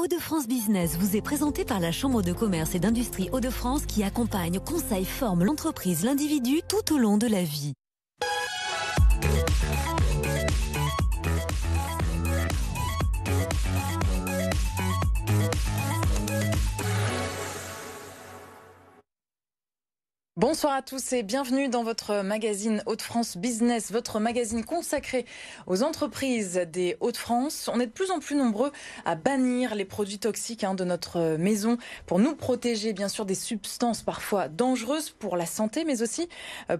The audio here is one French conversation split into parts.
Hauts-de-France Business vous est présenté par la Chambre de commerce et d'industrie Hauts-de-France qui accompagne, conseille, forme l'entreprise, l'individu tout au long de la vie. Bonsoir à tous et bienvenue dans votre magazine Hauts-de-France Business, votre magazine consacré aux entreprises des Hauts-de-France. On est de plus en plus nombreux à bannir les produits toxiques de notre maison pour nous protéger bien sûr des substances parfois dangereuses pour la santé mais aussi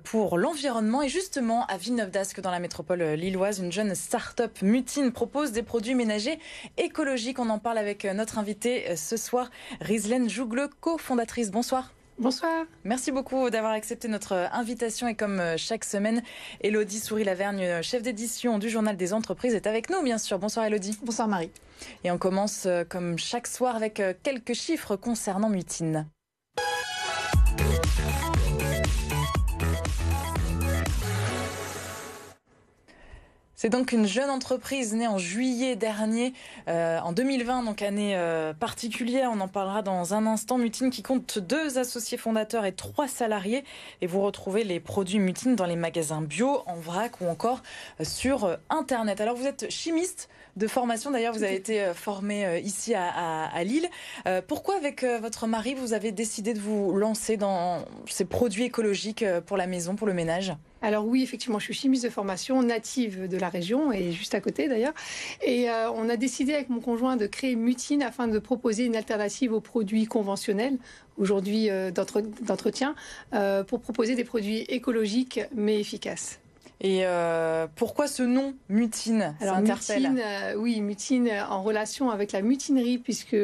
pour l'environnement. Et justement à Villeneuve-d'Ascq dans la métropole lilloise, une jeune start-up Mutine propose des produits ménagers écologiques. On en parle avec notre invitée ce soir, Rizlaine Jougle, cofondatrice. Bonsoir. Bonsoir. Merci beaucoup d'avoir accepté notre invitation et comme chaque semaine, Élodie Souris-Lavergne, chef d'édition du Journal des entreprises, est avec nous bien sûr. Bonsoir Élodie. Bonsoir Marie. Et on commence comme chaque soir avec quelques chiffres concernant Mutine. C'est donc une jeune entreprise née en juillet dernier, en 2020, donc année particulière. On en parlera dans un instant. Mutine qui compte 2 associés fondateurs et 3 salariés. Et vous retrouvez les produits Mutine dans les magasins bio, en vrac ou encore sur Internet. Alors vous êtes chimiste de formation. D'ailleurs, vous avez été formé ici à Lille. Pourquoi avec votre mari, vous avez décidé de vous lancer dans ces produits écologiques pour la maison, pour le ménage ? Alors oui, effectivement, je suis chimiste de formation, native de la région et juste à côté d'ailleurs. Et on a décidé avec mon conjoint de créer Mutine afin de proposer une alternative aux produits conventionnels, aujourd'hui d'entretien, pour proposer des produits écologiques mais efficaces. Et pourquoi ce nom Mutine? Alors Mutine, Mutine en relation avec la mutinerie, puisque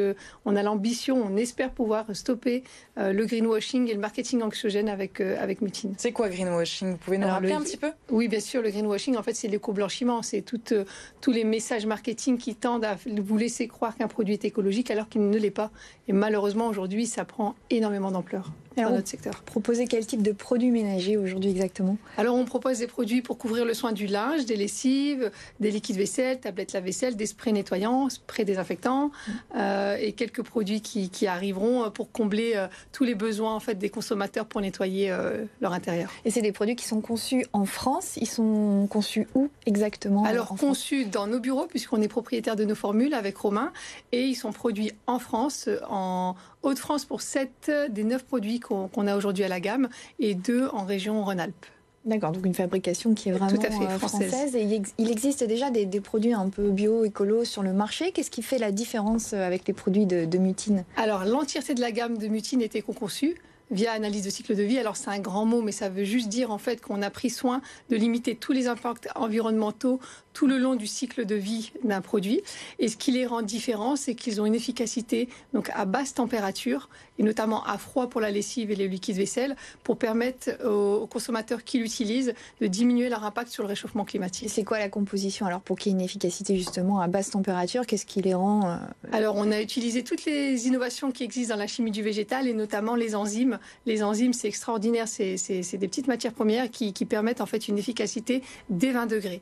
on a l'ambition, on espère pouvoir stopper le greenwashing et le marketing anxiogène avec Mutine. C'est quoi greenwashing? Vous pouvez nous rappeler un petit peu? Oui, bien sûr, le greenwashing, en fait, c'est l'éco-blanchiment. C'est tous les messages marketing qui tendent à vous laisser croire qu'un produit est écologique alors qu'il ne l'est pas. Et malheureusement, aujourd'hui, ça prend énormément d'ampleur dans notre secteur. Proposez quel type de produits ménagers aujourd'hui exactement? Alors, on propose des produits pour couvrir le soin du linge, des lessives, des liquides vaisselle, tablettes lave-vaisselle, des sprays nettoyants, sprays désinfectants et quelques produits qui arriveront pour combler tous les besoins en fait, des consommateurs pour nettoyer leur intérieur. Et c'est des produits qui sont conçus en France. Ils sont conçus où exactement? Alors, conçus dans nos bureaux, puisqu'on est propriétaire de nos formules avec Romain, et ils sont produits en France, en Hauts-de-France pour 7 des 9 produits qu'on a aujourd'hui à la gamme et 2 en région Rhône-Alpes. D'accord, donc une fabrication qui est vraiment tout à fait française. Et il existe déjà des produits un peu bio, écolo sur le marché. Qu'est-ce qui fait la différence avec les produits de Mutine? Alors, l'entièreté de la gamme de Mutine est éco-conçue via analyse de cycle de vie. Alors c'est un grand mot, mais ça veut juste dire en fait qu'on a pris soin de limiter tous les impacts environnementaux tout le long du cycle de vie d'un produit. Et ce qui les rend différents, c'est qu'ils ont une efficacité donc à basse température et notamment à froid pour la lessive et les liquides vaisselle pour permettre aux consommateurs qui l'utilisent de diminuer leur impact sur le réchauffement climatique. Et c'est quoi la composition alors pour qu'il y ait une efficacité justement à basse température? Qu'est-ce qui les rend Alors on a utilisé toutes les innovations qui existent dans la chimie du végétal et notamment les enzymes. Les enzymes, c'est extraordinaire, c'est des petites matières premières qui permettent en fait une efficacité dès 20 degrés.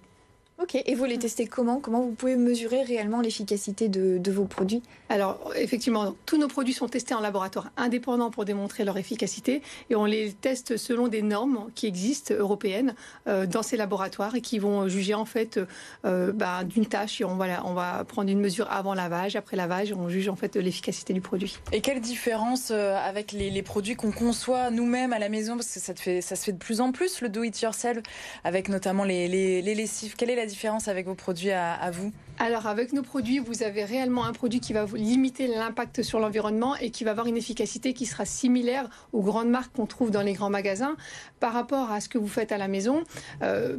Ok, et vous les testez comment? Comment vous pouvez mesurer réellement l'efficacité de vos produits? Alors, effectivement, tous nos produits sont testés en laboratoire indépendant pour démontrer leur efficacité et on les teste selon des normes qui existent européennes dans ces laboratoires et qui vont juger en fait d'une tâche et on va prendre une mesure avant lavage, après lavage, on juge en fait l'efficacité du produit. Et quelle différence avec les produits qu'on conçoit nous-mêmes à la maison, parce que ça se fait de plus en plus le do-it-yourself avec notamment les lessives. Quelle est la différence avec vos produits à vous? Alors avec nos produits, vous avez réellement un produit qui va limiter l'impact sur l'environnement et qui va avoir une efficacité qui sera similaire aux grandes marques qu'on trouve dans les grands magasins. Par rapport à ce que vous faites à la maison,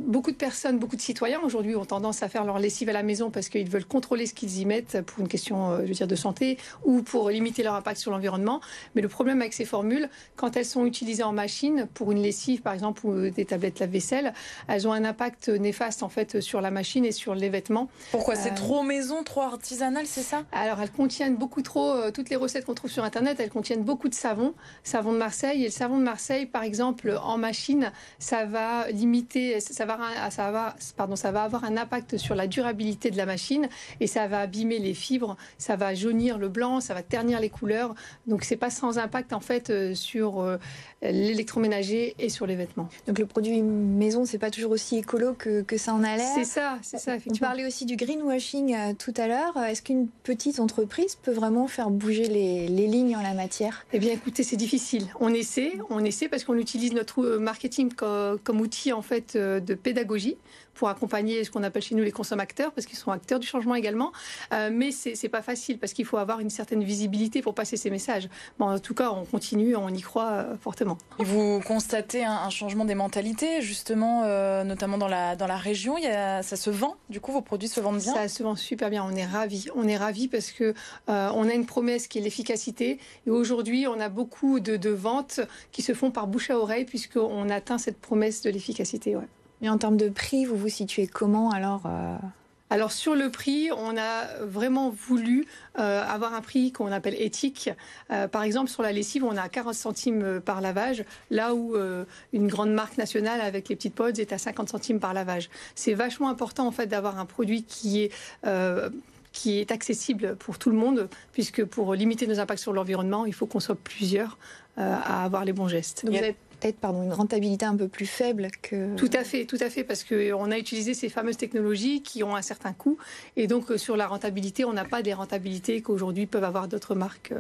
beaucoup de personnes, beaucoup de citoyens aujourd'hui ont tendance à faire leur lessive à la maison parce qu'ils veulent contrôler ce qu'ils y mettent pour une question de santé ou pour limiter leur impact sur l'environnement. Mais le problème avec ces formules, quand elles sont utilisées en machine pour une lessive par exemple ou des tablettes lave-vaisselle, elles ont un impact néfaste en fait sur la machine et sur les vêtements. Pourquoi C'est trop maison, trop artisanal, c'est ça? Alors, elles contiennent beaucoup trop, toutes les recettes qu'on trouve sur Internet, elles contiennent beaucoup de savon de Marseille. Et le savon de Marseille, par exemple, en machine, ça va limiter, ça va avoir un impact sur la durabilité de la machine et ça va abîmer les fibres, ça va jaunir le blanc, ça va ternir les couleurs. Donc, c'est pas sans impact, en fait, sur l'électroménager et sur les vêtements. Donc, le produit maison, c'est pas toujours aussi écolo que ça en a l'air. C'est ça, effectivement. On parlait aussi du greenwashing tout à l'heure. Est-ce qu'une petite entreprise peut vraiment faire bouger les lignes en la matière? Eh bien, écoutez, c'est difficile. On essaie parce qu'on utilise notre marketing comme outil en fait de pédagogie pour accompagner ce qu'on appelle chez nous les consommateurs, parce qu'ils sont acteurs du changement également. Mais c'est pas facile parce qu'il faut avoir une certaine visibilité pour passer ces messages. Bon, en tout cas, on continue, on y croit fortement. Et vous constatez un changement des mentalités, justement, notamment dans la région. Ça se vend, du coup, vos produits se vendent bien? Ça se vend super bien. On est ravis parce que on a une promesse qui est l'efficacité. Et aujourd'hui, on a beaucoup de ventes qui se font par bouche à oreille puisqu'on atteint cette promesse de l'efficacité. Ouais. Et en termes de prix, vous vous situez comment alors Alors sur le prix, on a vraiment voulu avoir un prix qu'on appelle éthique. Par exemple, sur la lessive, on a 40 centimes par lavage, là où une grande marque nationale avec les petites pods est à 50 centimes par lavage. C'est vachement important en fait d'avoir un produit qui est accessible pour tout le monde, puisque pour limiter nos impacts sur l'environnement, il faut qu'on soit plusieurs à avoir les bons gestes. Donc vous avez peut-être une rentabilité un peu plus faible que... Tout à fait, parce qu'on a utilisé ces fameuses technologies qui ont un certain coût, et donc sur la rentabilité, on n'a pas des rentabilités qu'aujourd'hui peuvent avoir d'autres marques.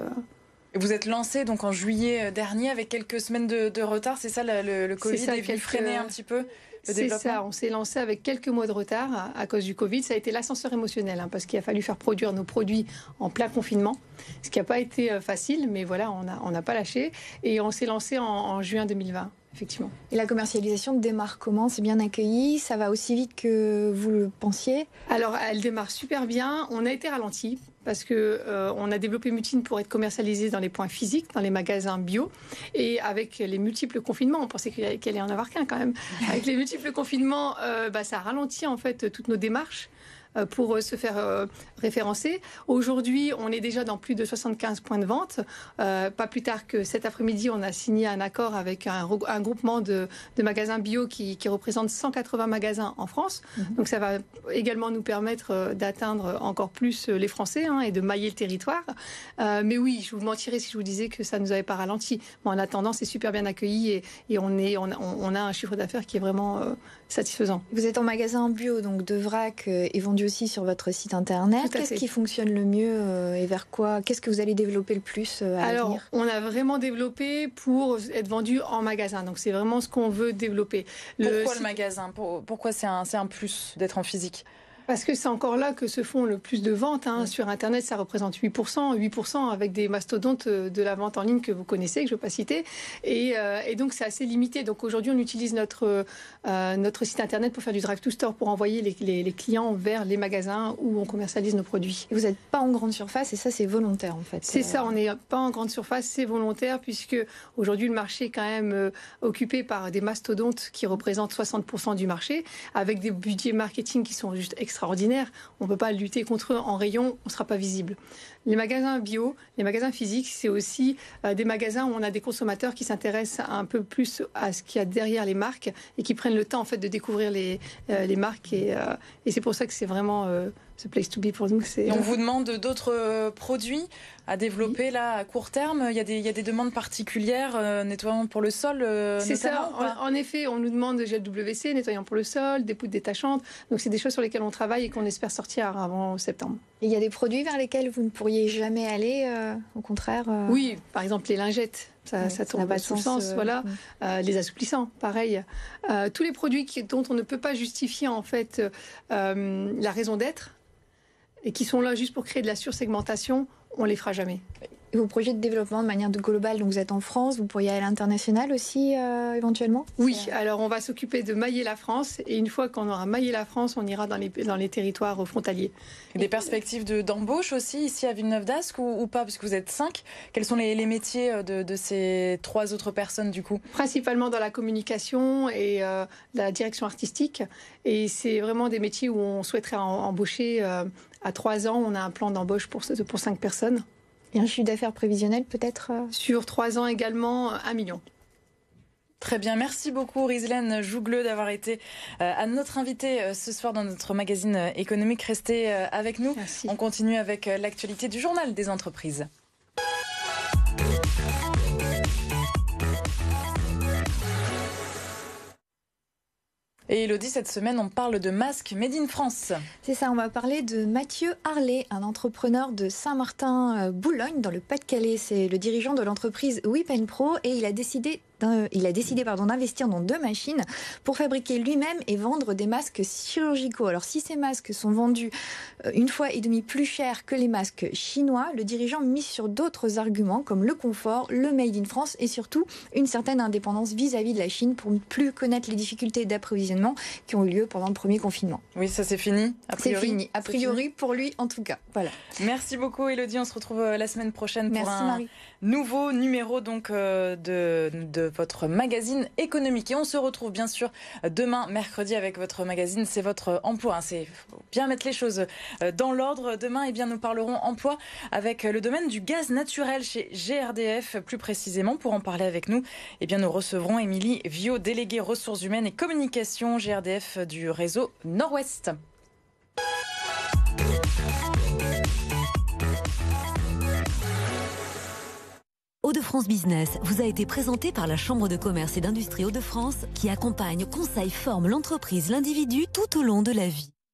Vous êtes lancé donc en juillet dernier avec quelques semaines de retard, c'est ça le Covid est venu freiner un petit peu le développement? C'est ça, on s'est lancé avec quelques mois de retard à cause du Covid. Ça a été l'ascenseur émotionnel parce qu'il a fallu faire produire nos produits en plein confinement, ce qui n'a pas été facile, mais voilà, on n'a pas lâché et on s'est lancé en juin 2020. Effectivement. Et la commercialisation démarre comment? C'est bien accueilli? Ça va aussi vite que vous le pensiez? Alors, elle démarre super bien. On a été ralenti parce que on a développé Mutine pour être commercialisé dans les points physiques, dans les magasins bio. Et avec les multiples confinements, on pensait qu'il allait en avoir qu'un quand même. Avec les multiples confinements, ça a ralenti en fait toutes nos démarches pour se faire référencer. Aujourd'hui, on est déjà dans plus de 75 points de vente. Pas plus tard que cet après-midi, on a signé un accord avec un groupement de magasins bio qui représente 180 magasins en France. Donc ça va également nous permettre d'atteindre encore plus les Français et de mailler le territoire. Mais oui, je vous mentirais si je vous disais que ça ne nous avait pas ralenti. Bon, en attendant, c'est super bien accueilli et on a un chiffre d'affaires qui est vraiment satisfaisant. Vous êtes en magasin bio, donc de vrac est vendu aussi sur votre site internet. Qu'est-ce qui fonctionne le mieux et vers quoi? Qu'est-ce que vous allez développer le plus à l'avenir? On a vraiment développé pour être vendu en magasin. Donc c'est vraiment ce qu'on veut développer. Pourquoi le magasin? Pourquoi c'est un plus d'être en physique? Parce que c'est encore là que se font le plus de ventes. Sur Internet, ça représente 8% avec des mastodontes de la vente en ligne que vous connaissez, que je ne vais pas citer. Et donc, c'est assez limité. Donc, aujourd'hui, on utilise notre site Internet pour faire du drive-to-store, pour envoyer les clients vers les magasins où on commercialise nos produits. Et vous n'êtes pas en grande surface et ça, c'est volontaire, en fait. C'est ça, on n'est pas en grande surface, c'est volontaire, puisque aujourd'hui, le marché est quand même occupé par des mastodontes qui représentent 60% du marché, avec des budgets marketing qui sont juste extraordinaire. On ne peut pas lutter contre eux en rayon, on ne sera pas visible. Les magasins bio, les magasins physiques, c'est aussi des magasins où on a des consommateurs qui s'intéressent un peu plus à ce qu'il y a derrière les marques et qui prennent le temps en fait de découvrir les marques et c'est pour ça que c'est vraiment ce place to be pour nous. Et on vous demande d'autres produits à développer là à court terme. Il y a des demandes particulières, nettoyant pour le sol. C'est ça. En effet, on nous demande gel WC, nettoyant pour le sol, des poudres détachantes. Donc c'est des choses sur lesquelles on travaille et qu'on espère sortir avant septembre. Et il y a des produits vers lesquels vous ne pourriez jamais aller, au contraire Oui, par exemple les lingettes. Ça tombe pas sous sens, voilà. Les assouplissants, pareil. Tous les produits dont on ne peut pas justifier en fait la raison d'être et qui sont là juste pour créer de la sursegmentation, on les fera jamais. Et vos projets de développement de manière globale, donc vous êtes en France, vous pourriez aller à l'international aussi éventuellement? Oui, alors on va s'occuper de mailler la France et une fois qu'on aura maillé la France, on ira dans les territoires frontaliers. Et des perspectives d'embauche aussi ici à Villeneuve-d'Ascq ou pas? Parce que vous êtes 5. Quels sont les métiers de ces 3 autres personnes du coup? Principalement dans la communication et la direction artistique. Et c'est vraiment des métiers où on souhaiterait embaucher à 3 ans. On a un plan d'embauche pour 5 personnes. Et un chiffre d'affaires prévisionnel peut-être Sur 3 ans également, 1 million. Très bien, merci beaucoup Rizlaine Jougleux d'avoir été à notre invitée ce soir dans notre magazine économique. Restez avec nous. Merci. On continue avec l'actualité du journal des entreprises. Et Elodie, cette semaine, on parle de masques made in France. C'est ça, on va parler de Mathieu Harlet, un entrepreneur de Saint-Martin-Boulogne, dans le Pas-de-Calais. C'est le dirigeant de l'entreprise Whip & Pro et il a décidé d'investir dans 2 machines pour fabriquer lui-même et vendre des masques chirurgicaux. Alors si ces masques sont vendus 1,5 fois plus cher que les masques chinois, le dirigeant mise sur d'autres arguments comme le confort, le made in France et surtout une certaine indépendance vis-à-vis de la Chine pour ne plus connaître les difficultés d'approvisionnement qui ont eu lieu pendant le premier confinement. Oui, ça c'est fini, a priori. C'est fini, a priori pour lui en tout cas. Voilà. Merci beaucoup Elodie, on se retrouve la semaine prochaine pour Marie. Nouveau numéro donc de votre magazine économique. Et on se retrouve bien sûr demain, mercredi, avec votre magazine C'est votre emploi. C'est faut bien mettre les choses dans l'ordre. Demain, eh bien, nous parlerons emploi avec le domaine du gaz naturel chez GRDF. Plus précisément, pour en parler avec nous, eh bien, nous recevrons Émilie Viau, déléguée ressources humaines et communication GRDF du réseau Nord-Ouest. Hauts-de-France Business vous a été présenté par la Chambre de commerce et d'industrie Hauts-de-France qui accompagne, conseille, forme l'entreprise, l'individu tout au long de la vie.